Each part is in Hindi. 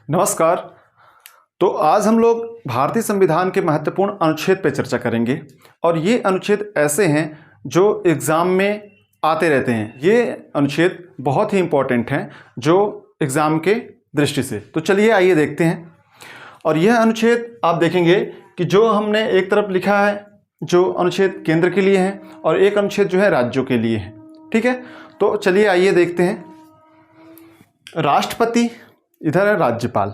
नमस्कार। तो आज हम लोग भारतीय संविधान के महत्वपूर्ण अनुच्छेद पर चर्चा करेंगे और ये अनुच्छेद ऐसे हैं जो एग्ज़ाम में आते रहते हैं। ये अनुच्छेद बहुत ही इम्पोर्टेंट हैं जो एग्ज़ाम के दृष्टि से। तो चलिए आइए देखते हैं। और यह अनुच्छेद आप देखेंगे कि जो हमने एक तरफ लिखा है जो अनुच्छेद केंद्र के लिए है और एक अनुच्छेद जो है राज्यों के लिए है। ठीक है, तो चलिए आइए देखते हैं। राष्ट्रपति, इधर है राज्यपाल।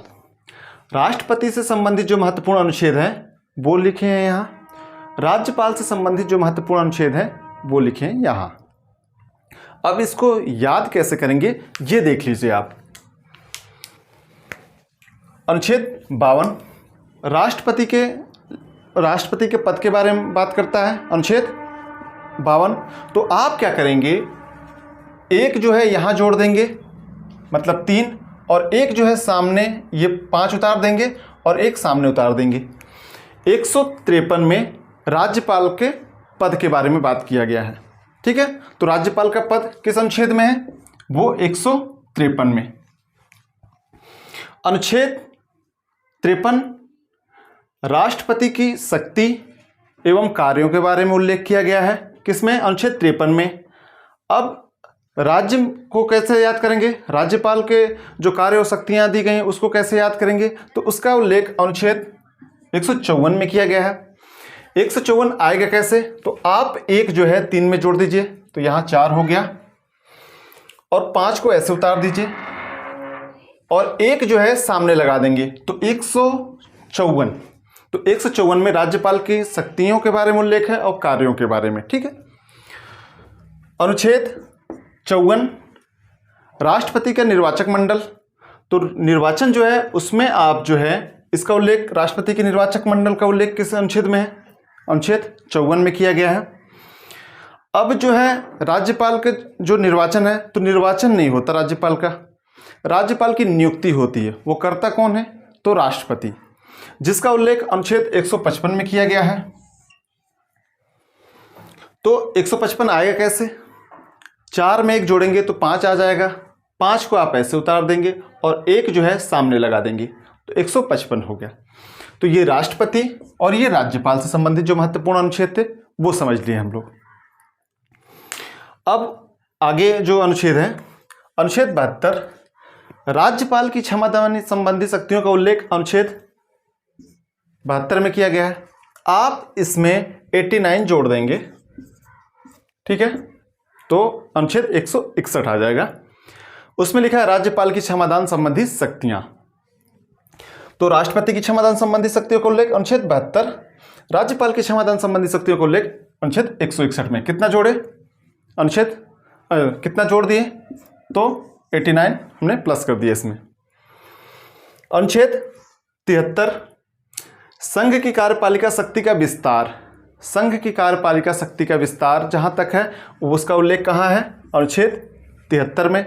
राष्ट्रपति से संबंधित जो महत्वपूर्ण अनुच्छेद है वो लिखे हैं यहाँ। राज्यपाल से संबंधित जो महत्वपूर्ण अनुच्छेद है वो लिखे हैं यहाँ। अब इसको याद कैसे करेंगे ये देख लीजिए आप। अनुच्छेद 52 राष्ट्रपति के पद के बारे में बात करता है। अनुच्छेद 52। तो आप क्या करेंगे, एक जो है यहाँ जोड़ देंगे मतलब 3, और एक जो है सामने ये 5 उतार देंगे और एक सामने उतार देंगे। 153 में राज्यपाल के पद के बारे में बात किया गया है। ठीक है, तो राज्यपाल का पद किस अनुच्छेद में है? वो 153 में। अनुच्छेद 53 राष्ट्रपति की शक्ति एवं कार्यों के बारे में उल्लेख किया गया है। किसमें? अनुच्छेद 53 में। अब राज्य को कैसे याद करेंगे, राज्यपाल के जो कार्य और शक्तियाँ दी गई हैं उसको कैसे याद करेंगे? तो उसका उल्लेख अनुच्छेद 154 में किया गया है। 154 आएगा कैसे? तो आप एक जो है 3 में जोड़ दीजिए तो यहाँ 4 हो गया और 5 को ऐसे उतार दीजिए और एक जो है सामने लगा देंगे तो 154। तो 154 में राज्यपाल की शक्तियों के बारे में उल्लेख है और कार्यों के बारे में। ठीक है, अनुच्छेद 54 राष्ट्रपति का निर्वाचक मंडल। तो निर्वाचन जो है उसमें आप जो है इसका उल्लेख, राष्ट्रपति के निर्वाचक मंडल का उल्लेख किस अनुच्छेद में है? अनुच्छेद 54 में किया गया है। अब जो है राज्यपाल के जो निर्वाचन है, तो निर्वाचन नहीं होता राज्यपाल का, राज्यपाल की नियुक्ति होती है। वो करता कौन है? तो राष्ट्रपति, जिसका उल्लेख अनुच्छेद 155 में किया गया है। तो 155 आएगा कैसे? 4 में एक जोड़ेंगे तो 5 आ जाएगा, 5 को आप ऐसे उतार देंगे और एक जो है सामने लगा देंगे तो 155 हो गया। तो ये राष्ट्रपति और ये राज्यपाल से संबंधित जो महत्वपूर्ण अनुच्छेद थे वो समझ लिए हम लोग। अब आगे जो अनुच्छेद है, अनुच्छेद 72 राज्यपाल की क्षमता संबंधी शक्तियों का उल्लेख अनुच्छेद 72 में किया गया है। आप इसमें 89 जोड़ देंगे। ठीक है, तो अनुच्छेद 161 आ जाएगा। उसमें लिखा है राज्यपाल की क्षमादान संबंधी शक्तियां। तो राष्ट्रपति की क्षमादान संबंधी शक्तियों को उल्लेख अनुच्छेद 72, राज्यपाल की क्षमादान संबंधी शक्तियों को उल्लेख अनुच्छेद 161 में। कितना जोड़े? अनुच्छेद कितना जोड़ दिए? तो 89 हमने प्लस कर दिया इसमें। अनुच्छेद 73 संघ की कार्यपालिका शक्ति का विस्तार। संघ की कार्यपालिका शक्ति का विस्तार जहां तक है उसका उल्लेख कहां है? अनुच्छेद 73 में।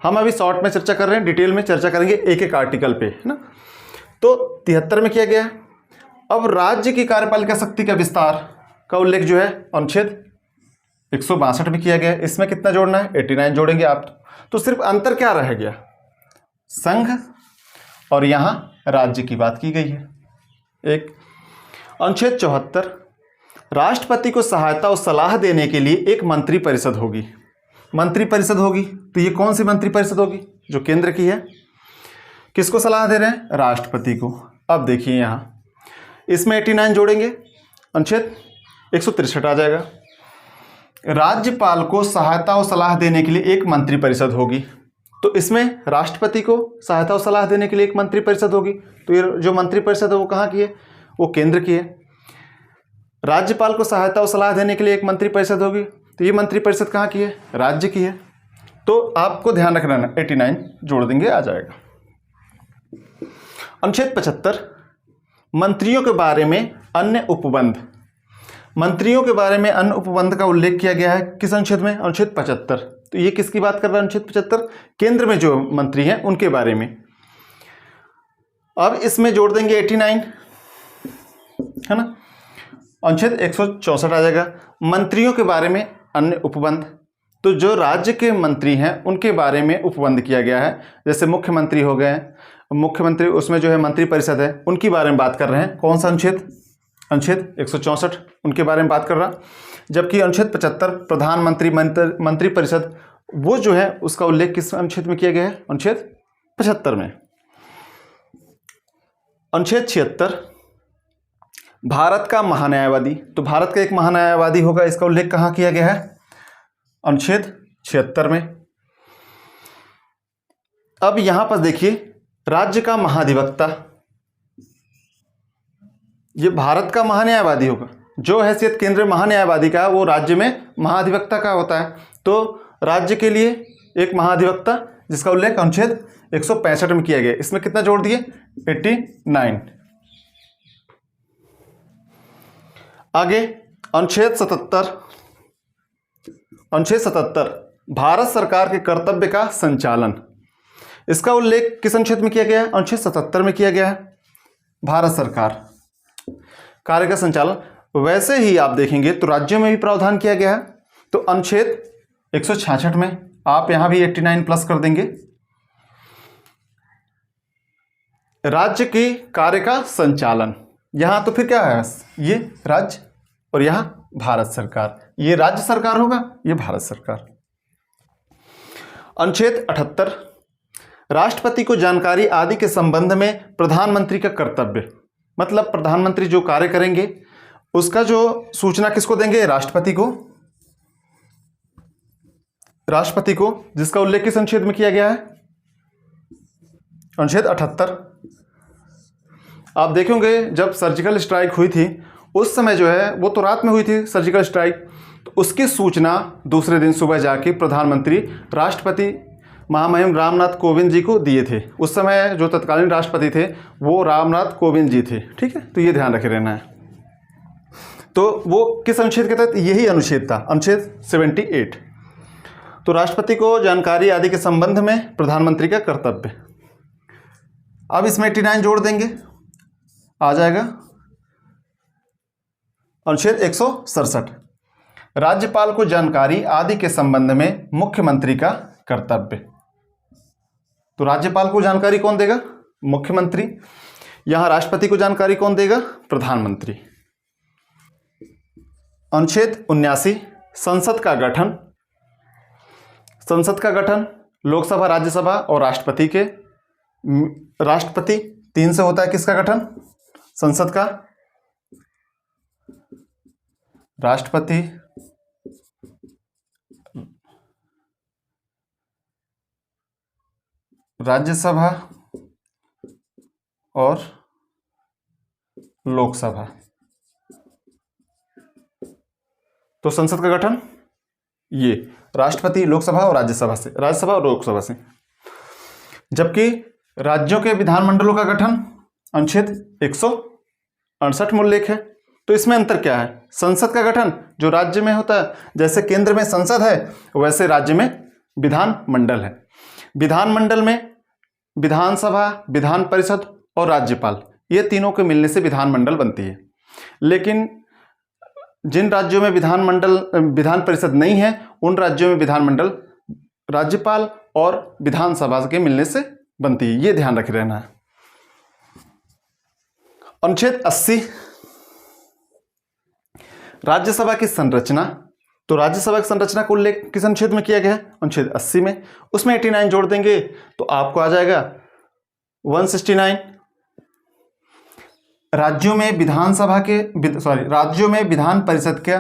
हम अभी शॉर्ट में चर्चा कर रहे हैं, डिटेल में चर्चा करेंगे एक एक आर्टिकल पे, है ना। तो 73 में किया गया है। अब राज्य की कार्यपालिका शक्ति का विस्तार का उल्लेख जो है अनुच्छेद 162 में किया गया है। इसमें कितना जोड़ना है? 89 जोड़ेंगे आप। तो सिर्फ अंतर क्या रह गया? संघ और यहां राज्य की बात की गई है। एक अनुच्छेद 74 राष्ट्रपति को सहायता और सलाह देने के लिए एक मंत्री परिषद होगी। मंत्री परिषद होगी तो ये कौन सी मंत्री परिषद होगी? जो केंद्र की है। किसको सलाह दे रहे हैं? राष्ट्रपति को। अब देखिए यहाँ इसमें 89 जोड़ेंगे, अनुच्छेद 163 आ जाएगा। राज्यपाल को सहायता और सलाह देने के लिए एक मंत्री परिषद होगी। तो इसमें राष्ट्रपति को सहायता और सलाह देने के लिए एक मंत्री परिषद होगी। तो ये जो मंत्री परिषद है वो कहाँ की है? वो केंद्र की है। राज्यपाल को सहायता और सलाह देने के लिए एक मंत्री परिषद होगी, तो ये मंत्री परिषद कहाँ की है? राज्य की है। तो आपको ध्यान रखना है, 89 जोड़ देंगे आ जाएगा। अनुच्छेद 75 मंत्रियों के बारे में अन्य उपबंध। मंत्रियों के बारे में अन्य उपबंध का उल्लेख किया गया है किस अनुच्छेद में? अनुच्छेद 75। तो ये किसकी बात कर रहा है? अनुच्छेद 75 केंद्र में जो मंत्री हैं उनके बारे में। अब इसमें जोड़ देंगे 89, है ना। अनुच्छेद 164 आ जाएगा। मंत्रियों के बारे में अन्य उपबंध। तो जो राज्य के मंत्री हैं उनके बारे में उपबंध किया गया है, जैसे मुख्यमंत्री हो गए, मुख्यमंत्री, उसमें जो है मंत्रिपरिषद है, उनकी बारे में बात कर रहे हैं। कौन सा अनुच्छेद? अनुच्छेद 164 उनके बारे में बात कर रहा। जबकि अनुच्छेद 75 प्रधानमंत्री मंत्रिपरिषद, वो जो है उसका उल्लेख किस अनुच्छेद में किया गया है? अनुच्छेद 75 में। अनुच्छेद 76 भारत का महान्यायवादी, तो भारत का एक महान्यायवादी होगा, इसका उल्लेख कहाँ किया गया है? अनुच्छेद 76 में। अब यहां पर देखिए, राज्य का महाधिवक्ता, ये भारत का महान्यायवादी होगा। जो हैसियत केंद्रीय महान्यायवादी का है वो राज्य में महाधिवक्ता का होता है। तो राज्य के लिए एक महाधिवक्ता, जिसका उल्लेख अनुच्छेद 165 में किया गया। इसमें कितना जोड़ दिए? 89। आगे अनुच्छेद 77। अनुच्छेद 77 भारत सरकार के कर्तव्य का संचालन, इसका उल्लेख किस अनुच्छेद में किया गया है? अनुच्छेद 77 में किया गया है। भारत सरकार कार्य का संचालन। वैसे ही आप देखेंगे तो राज्यों में भी प्रावधान किया गया है। तो अनुच्छेद 166 में आप यहां भी 89 प्लस कर देंगे। राज्य के कार्य का संचालन, यहां तो फिर क्या है? ये राज्य और यहां भारत सरकार। ये राज्य सरकार होगा, ये भारत सरकार। अनुच्छेद 78 राष्ट्रपति को जानकारी आदि के संबंध में प्रधानमंत्री का कर्तव्य, मतलब प्रधानमंत्री जो कार्य करेंगे उसका जो सूचना किसको देंगे? राष्ट्रपति को। राष्ट्रपति को, जिसका उल्लेख किस अनुच्छेद में किया गया है? अनुच्छेद 78। आप देखेंगे जब सर्जिकल स्ट्राइक हुई थी उस समय जो है वो तो रात में हुई थी सर्जिकल स्ट्राइक, तो उसकी सूचना दूसरे दिन सुबह जाके प्रधानमंत्री राष्ट्रपति महामहिम रामनाथ कोविंद जी को दिए थे। उस समय जो तत्कालीन राष्ट्रपति थे वो रामनाथ कोविंद जी थे। ठीक है, तो ये ध्यान रखे रहना है। तो वो किस अनुच्छेद के तहत? यही अनुच्छेद था, अनुच्छेद 78। तो राष्ट्रपति को जानकारी आदि के संबंध में प्रधानमंत्री का कर्तव्य। अब इसमें 89 जोड़ देंगे, आ जाएगा अनुच्छेद 167 राज्यपाल को जानकारी आदि के संबंध में मुख्यमंत्री का कर्तव्य। तो राज्यपाल को जानकारी कौन देगा? मुख्यमंत्री। यहां राष्ट्रपति को जानकारी कौन देगा? प्रधानमंत्री। अनुच्छेद 79 संसद का गठन। संसद का गठन लोकसभा, राज्यसभा और राष्ट्रपति के। राष्ट्रपति 3 से होता है किसका गठन? संसद का। राष्ट्रपति, राज्यसभा और लोकसभा। तो संसद का गठन ये राष्ट्रपति, लोकसभा और राज्यसभा से, राज्यसभा और लोकसभा से। जबकि राज्यों के विधानमंडलों का गठन अनुच्छेद 168 में उल्लेख है। तो इसमें अंतर क्या है? संसद का गठन जो राज्य में होता है, जैसे केंद्र में संसद है वैसे राज्य में विधानमंडल है। विधानमंडल में विधानसभा, विधान परिषद और राज्यपाल, ये तीनों के मिलने से विधानमंडल बनती है। लेकिन जिन राज्यों में विधान परिषद नहीं है उन राज्यों में विधानमंडल राज्यपाल और विधानसभा के मिलने से बनती है। ये ध्यान रखे रहना है। अनुच्छेद 80 राज्यसभा की संरचना। तो राज्यसभा की संरचना का उल्लेख किस अनुच्छेद में किया गया है? अनुच्छेद 80 में। उसमें 89 जोड़ देंगे तो आपको आ जाएगा 169। राज्यों में विधान परिषद का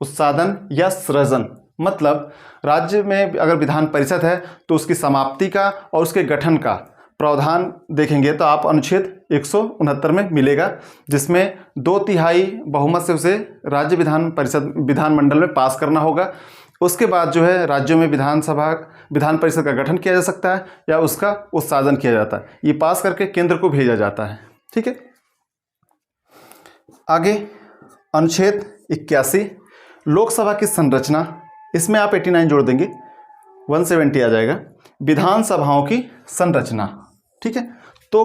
उत्सादन या सृजन, मतलब राज्य में अगर विधान परिषद है तो उसकी समाप्ति का और उसके गठन का प्रावधान देखेंगे तो आप अनुच्छेद 169 में मिलेगा, जिसमें 2/3 बहुमत से उसे राज्य विधानमंडल में पास करना होगा। उसके बाद जो है राज्यों में विधान परिषद का गठन किया जा सकता है या उसका उत्सादन किया जाता है। ये पास करके केंद्र को भेजा जाता है। ठीक है, आगे अनुच्छेद 81 लोकसभा की संरचना। इसमें आप 89 जोड़ देंगे, 170 आ जाएगा। विधानसभाओं की संरचना। ठीक है, तो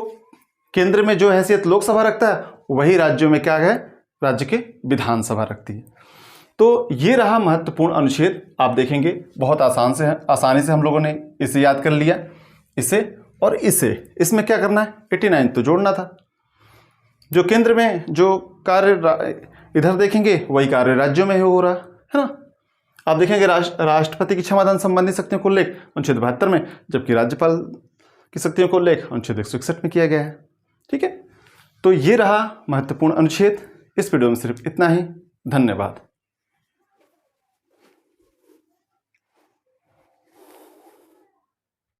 केंद्र में जो हैसियत लोकसभा रखता है वही राज्यों में क्या है? राज्य के विधानसभा रखती है। तो ये रहा महत्वपूर्ण अनुच्छेद। आप देखेंगे बहुत आसानी से हम लोगों ने इसे याद कर लिया। इसे और इसमें क्या करना है, 89 तो जोड़ना था। जो केंद्र में जो कार्य इधर देखेंगे वही कार्य राज्यों में हो रहा है ना। आप देखेंगे राष्ट्रपति की क्षमता संबंधी शक्तियों को उल्लेख अनुच्छेद 72 में, जबकि राज्यपाल की शक्तियों को उल्लेख अनुच्छेद 161 में किया गया है। ठीक है, तो ये रहा महत्वपूर्ण अनुच्छेद। इस वीडियो में सिर्फ इतना ही। धन्यवाद।